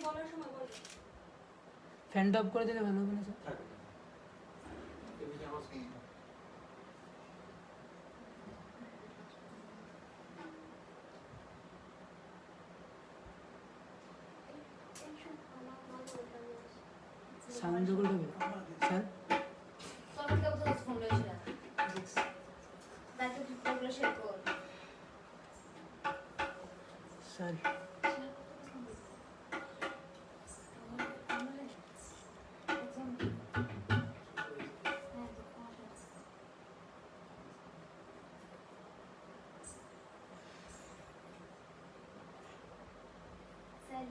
বলার সময় বলবে। ফ্যানটা অফ করে দিলে ভালো হবে না স্যার? সাউন্ড জোগাড় হবে স্যার? স্যার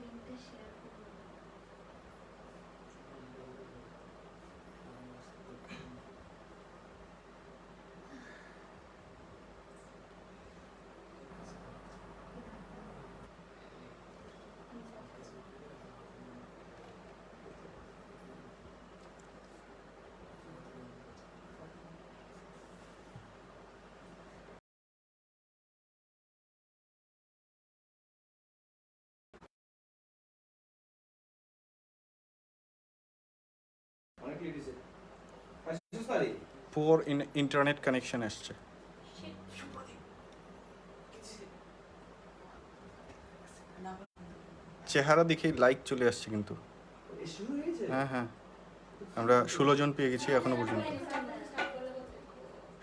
লিংকটা শেয়ার করুন। পুয়ার ইন্টারনেট কানেকশন আসছে। চেহারা দেখেই লাইক চলে আসছে কিন্তু। হ্যাঁ হ্যাঁ, আমরা 16 জন পেয়ে গেছি এখনো পর্যন্ত।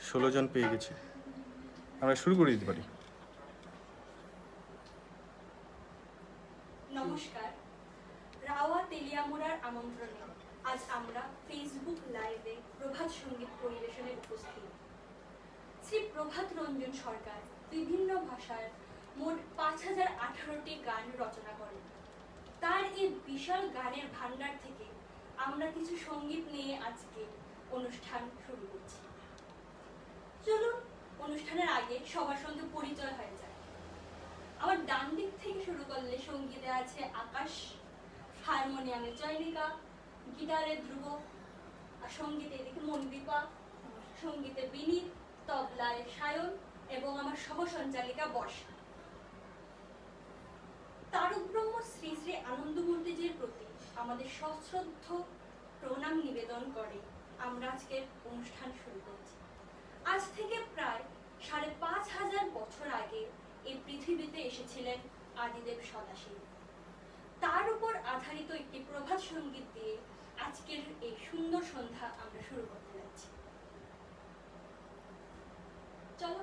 16 জন পেয়ে গেছি, আমরা শুরু করে দিতে পারি। নমস্কার, রাওয়া তেলিয়ামুড়ার আমন্ত্রণে আজ আমরা ফেসবুক লাইভে প্রভাত সঙ্গীত পরিবেশনে উপস্থিত। শ্রী প্রভাত রঞ্জন সরকার বিভিন্ন ভাষার মোট 5018টি গান রচনা করেন। তার এই বিশাল গানের ভান্ডার থেকে আমরা কিছু সঙ্গীত নিয়ে আজকে অনুষ্ঠান শুরু করছি। চলুন অনুষ্ঠানের আগে সবার সঙ্গে পরিচয় হয়ে যায়। আমার ডান দিক থেকে শুরু করলে সঙ্গীতে আছে আকাশ, হারমোনিয়ামে চয়নিকা, গিটারে ধ্রুব, আর সঙ্গীতে এদিকে মনদীপা, সঙ্গীতে বিনীত, তবলায় সায়ন এবং আমার সহসঞ্চালিকা বর্ষা। তারক ব্রহ্ম শ্রী শ্রী আনন্দমূর্তিজির প্রতি আমাদের সশ্রদ্ধ প্রণাম নিবেদন করে আমরা আজকের অনুষ্ঠান শুরু করছি। আজ থেকে প্রায় 5500 বছর আগে এই পৃথিবীতে এসেছিলেন আদিদেব সদাশিব। তার উপর আধারিত একটি প্রভাত সঙ্গীত দিয়ে আজকের এই সুন্দর সন্ধ্যা আমরা শুরু করতে যাচ্ছি। চলো।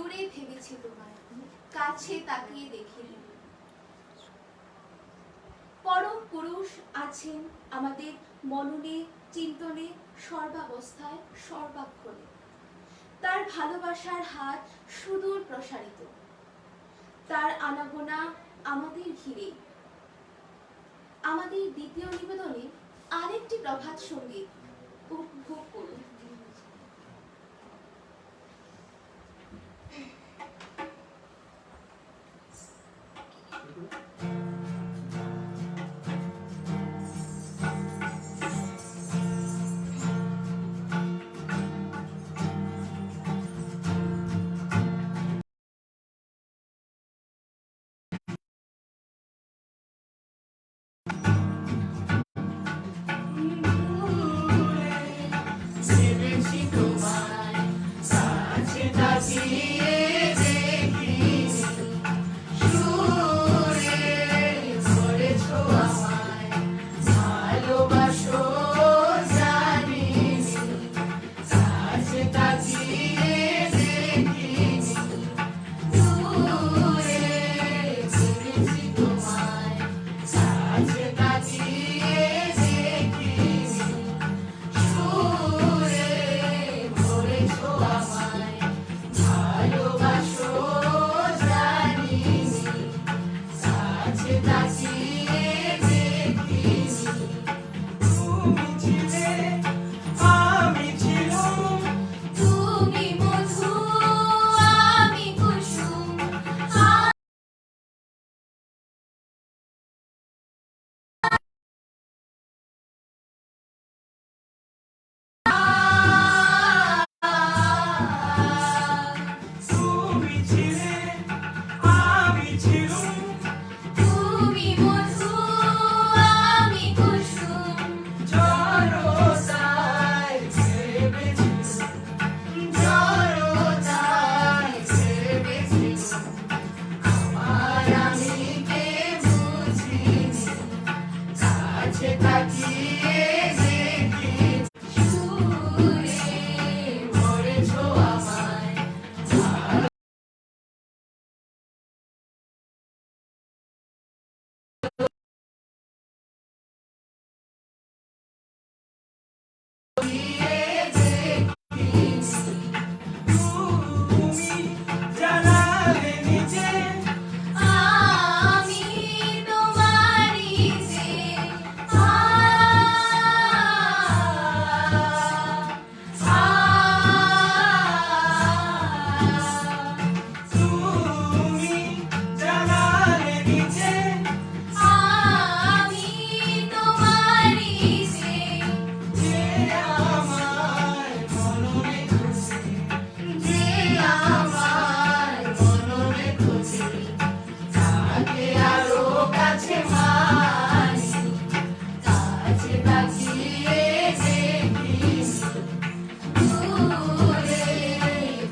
দূরে ভেবেছি তোমায়, কাছে তাকিয়ে দেখিনি। পরম পুরুষ আছেন আমাদের মননে, চিন্তনে, সর্বাবস্থায়, সর্বাক্ষণে। তার ভালোবাসার হাত সুদূর প্রসারিত, তার আনাগোনা আমাদের ঘিরে। আমাদের দ্বিতীয় নিবেদনে আরেকটি প্রভাত সঙ্গীত উপভোগ করুন। তুমি মধু, আমি কুসুম। তুমি মধু, আমি কুসুম। আমি তোমারই যে আমি তোমারই যে আমার মননে খুশি তাকে আরো কাছে মানি, কাছে তাকিয়ে দেখি দূরে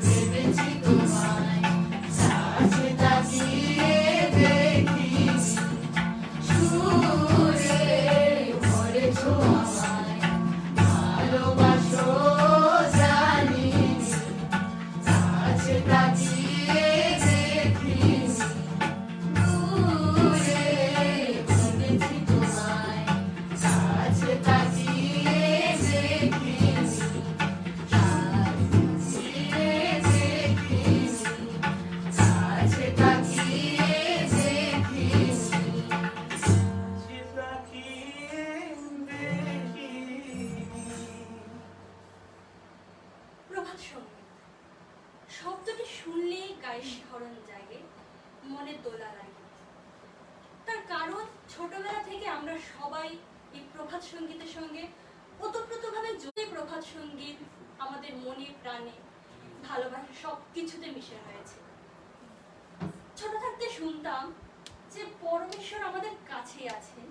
ভেবেছি তোমায়, কাছে তাকিয়ে দেখি সুরে ভরেছো আমায়, ভালোবাসো জানি, কাছে তাকিয়ে দেখি দূরে ভেবেছি তোমায়, কাছে তাকিয়ে দেখি কাছে তাকিয়ে দেখি। প্রভাত সঙ্গীত শব্দটি শুনলেই গায়ে শিহরণ জাগে, মনে দোলা লাগে। তার কারণ ছোটবেলা থেকে আমরা সবাই এই প্রভাত সঙ্গীতের সঙ্গে ওতপ্রোতভাবে জুড়ে। প্রভাত সঙ্গীত আমাদের মনে প্রাণে ভালোবাসা সব কিছুতে মিশে হয়েছে। ছোট থাকতে শুনতাম যে পরমেশ্বর আমাদের কাছেই আছেন,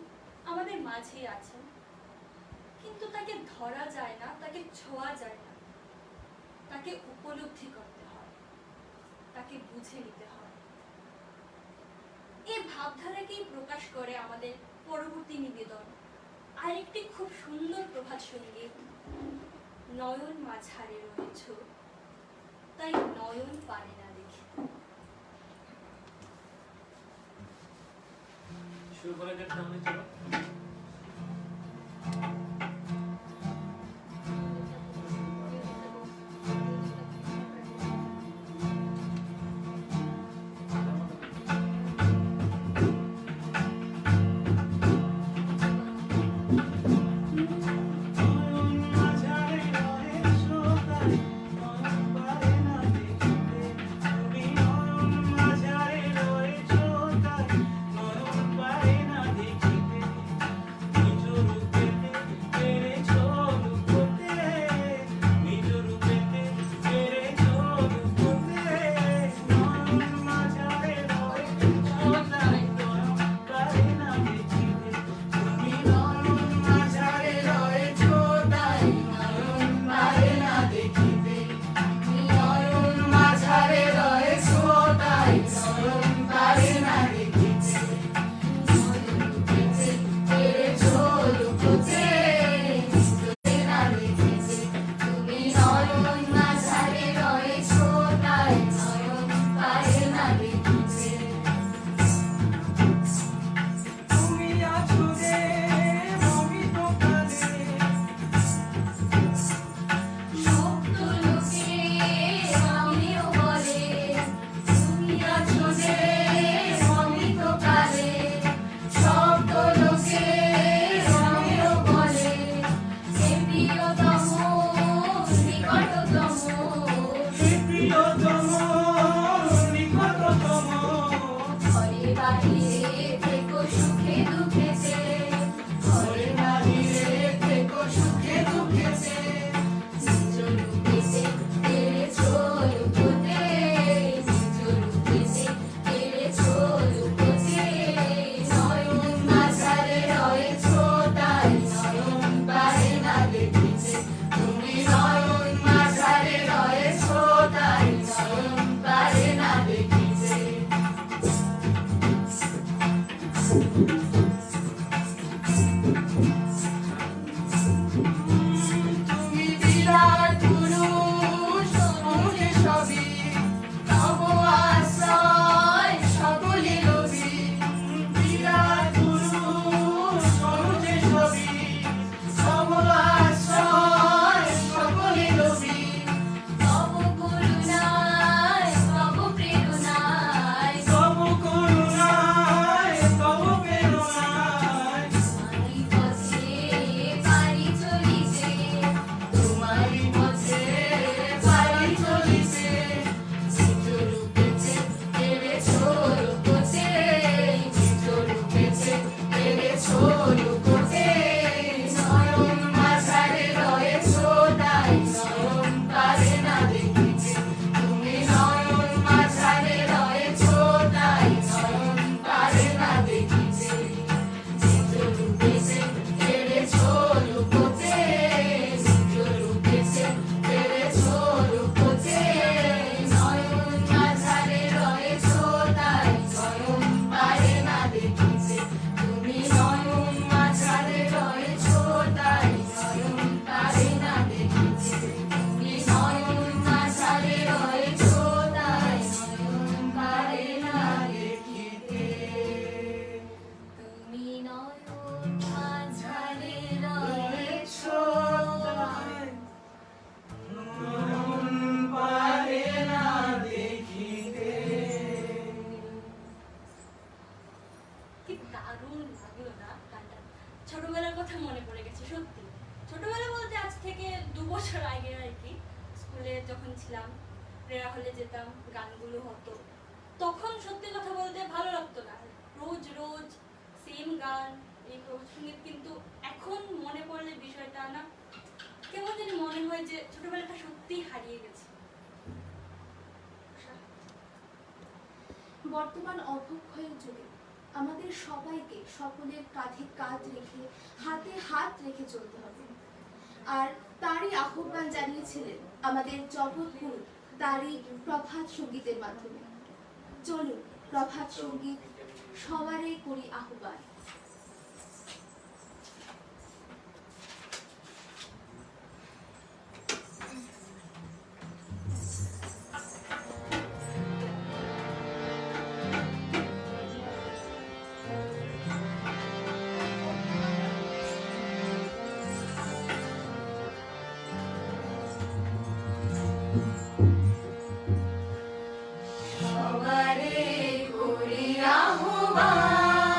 আমাদের মাঝেই আছেন, কিন্তু তাকে ধরা যায় না, তাকে ছোঁয়া যায় না, তাকে উপলব্ধি করতে হয়, তাকে বুঝে নিতে হয়। এই ভাবধারাকেই প্রকাশ করে আমাদের পরবর্তী নিবেদন, আরেকটি খুব সুন্দর প্রভাত সঙ্গীত, নয়ন মাঝারে রয়েছ তাই নয়ন পারে না দেখি। শুরু করা যাক তাহলে, চলো। ছোটবেলার কথা মনে পড়ে গেছে সত্যি। ছোটবেলা বলতে আজ থেকে 2 বছর আগে আর কি, স্কুলে যখন ছিলাম প্রেরা হলে যেতাম, গানগুলো হতো, তখন সত্যি কথা বলতে ভালো লাগতো না, রোজ রোজ সেম গান, এই সঙ্গীত। কিন্তু এখন মনে পড়লে বিষয়টা না কেমন জানি মনে হয় যে ছোটবেলাটা সত্যিই হারিয়ে গেছে। বর্তমান অবক্ষয়ের যুগে আমাদের সবাইকে সকলের কাঁধে কাঁধ রেখে হাতে হাত রেখে চলতে হবে। আর তারই আহ্বান জানিয়েছিলেন আমাদের জগৎগুরু তারই প্রভাত সঙ্গীতের মাধ্যমে। চলুন প্রভাত সঙ্গীত সবারই করি আহ্বান। সবারে করি আহ্বান,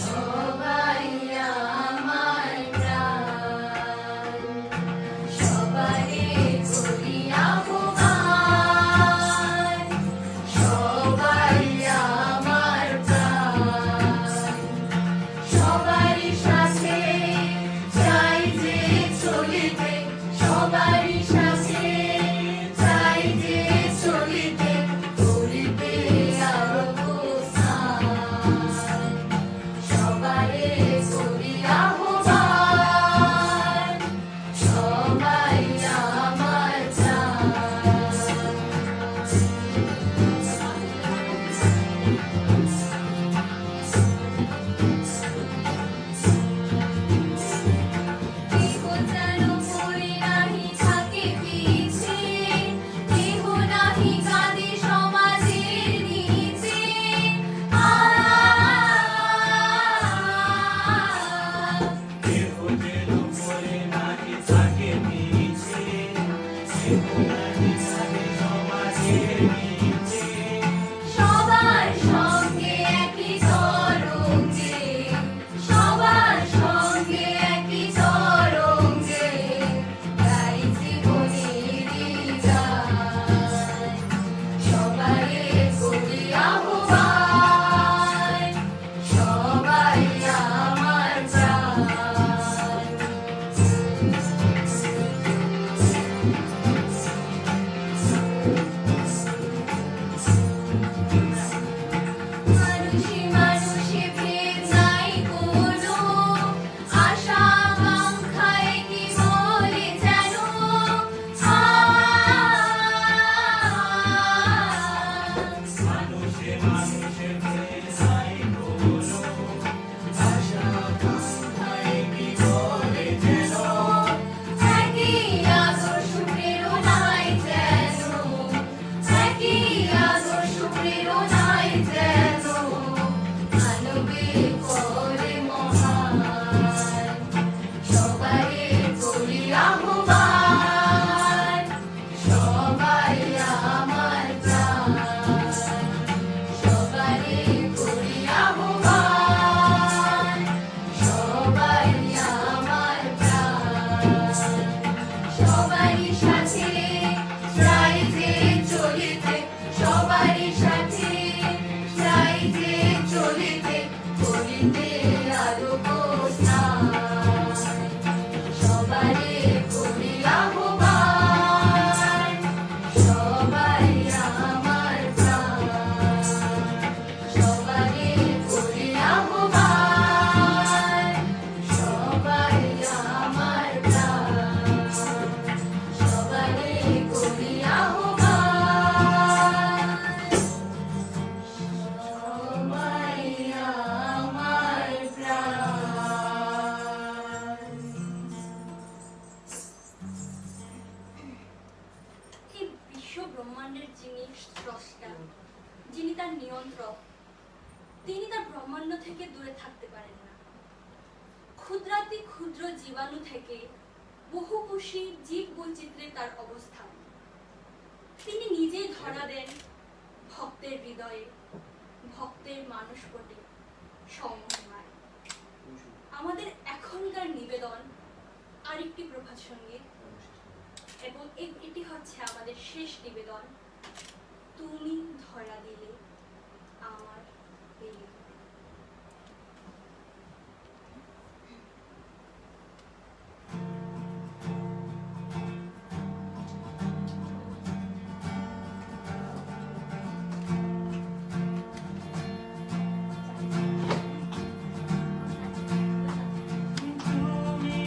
সবাই আমার প্রাণ। সবারে করি আহ্বান, সবাই আমার প্রাণ। সবারই সাথে চাই যে চলিতে, সবারই সাথে চাই যে চলিতে, করিতে অবস্থান। সবারে করি আহ্বান, সবাই আমার প্রাণ। কেহ যেন পড়ে নাহি থাকে পিছে, কেহ নাহি কাঁদে সমাজের নিচে। কেহ যেন পড়ে নাহি থাকে পিছে, কেহ নাহি থাকে সমাজের নিচে। সবার সঙ্গে একই তরঙ্গে, সবার সঙ্গে একই তরঙ্গে, গাই জীবনেরই গান। সবারে করি আহ্বান, সবাই আমার প্রাণ। মানুষে মানুষে ভেদ নাই কোনো, আশা আকাঙ্ক্ষায় কি বলে যেন। মানুষে মানুষে ভেদ নাই কোনো, আশা আকাঙ্ক্ষায় কি বলে যেন। একই আদর্শ প্রেরণায় যেন, একই আদর্শ প্রেরণায় যেন, মানবে করে মহান। সবারে করি আহ্বান, সবাই আমার প্রাণ। সবারে করি আহ্বান, সবাই আমার প্রাণ। সবারই সাথে চাই যে চলিতে, সবারই সাথে চাই যে চলিতে, করিতে অবস্থান। সবারে করি আহ্বান, সবাই আমার প্রাণ। সবারে করি আহ্বান, সবাই আমার প্রাণ। সবারে করি আহ্বান, সবাই আমার প্রাণ। এই বিশ্ব ব্রহ্মাণ্ডের যিনি স্রষ্টা, যিনি তার নিয়ন্ত্রক, তিনি তার ব্রহ্মাণ্ড থেকে দূরে থাকতে পারেন না। ক্ষুদ্রাতি ক্ষুদ্র জীবাণু থেকে বহুকোষী জীব বৈচিত্র্যে তার অবস্থান। তিনি নিজেই ধরা দেন ভক্তের হৃদয়ে, ভক্তের মানসপটে, সমমহিমায়। আমাদের এখনকার নিবেদন আরেকটি প্রভাত সঙ্গীত, এবং এটি হচ্ছে আমাদের শেষ নিবেদন, তুমি ধরা দিলে আমার বেলে। তুমি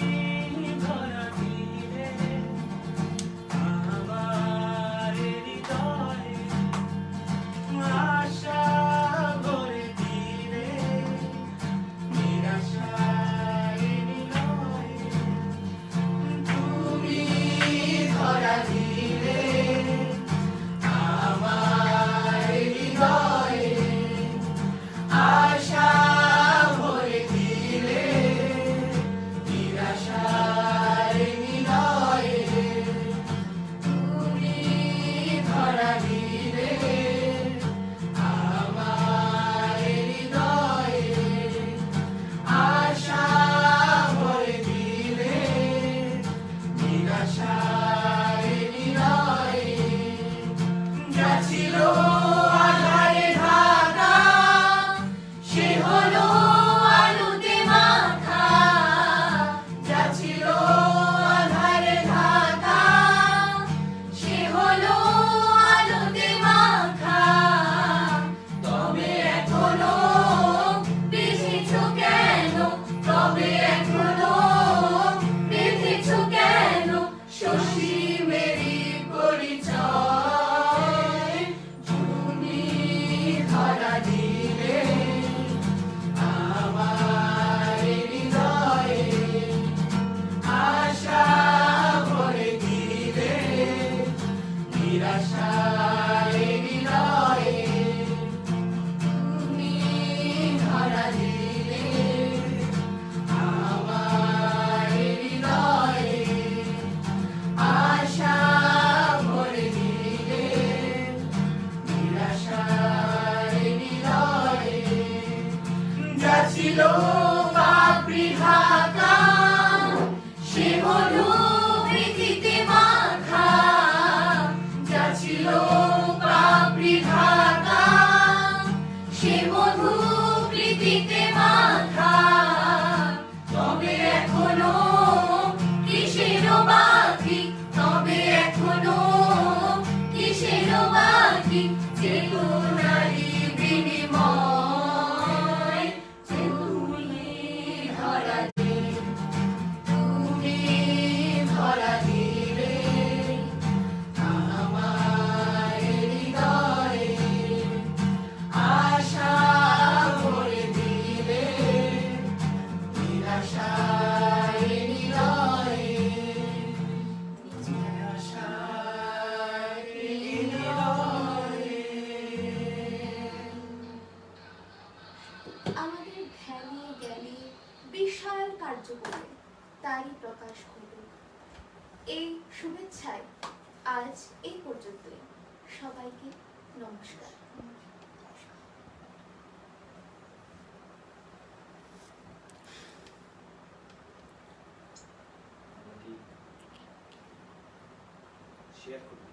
ধরা দিলে আমার হৃদয়ে, আশা ভরে দিলে। নিরাশায় নিলয়ে যা ছিল আধারে ঢাকা সে হলো আলোতে মাখা যা ছিল আধারে ঢাকা সে হলো আলোতে মাখা তবে এখনো বেঁধেছ কেন তবে এখনো বেঁধেছ কেন শশী মেরি পরিচয় তুমি ধরা দিলে আমার হৃদয়ে আশা ভরে দিলে নিরাশায় নিলয়ে তুমি ধরা দিলে আমার হৃদয়ে আশা ভরে দিলে নিরাশায় নিলয়ে যা ছিল পাপড়ি ঢাকা সে হলো প্রীতিতে মাখা যা ছিল পাপড়ি ঢাকা সে মধু প্রীতিতে মাখা তবে এখনো কিসের বাকি তবে এখনো কিসের বাকি চেতনারি বিনিময় যে তুমি ধরা দিলে তুমি ধরা দিলে আমার হৃদয়ে আশা ভরে দিলে নিরাশায় নিলয়ে নিরাশায় নিলয়ে আমাদের ধ্যানে জ্ঞানে বিশাল কার্যক্রমে তারই প্রকাশ হল। এই শুভেচ্ছায় আজ এই পর্যন্তই। সবাইকে নমস্কার। শেয়ার করুন।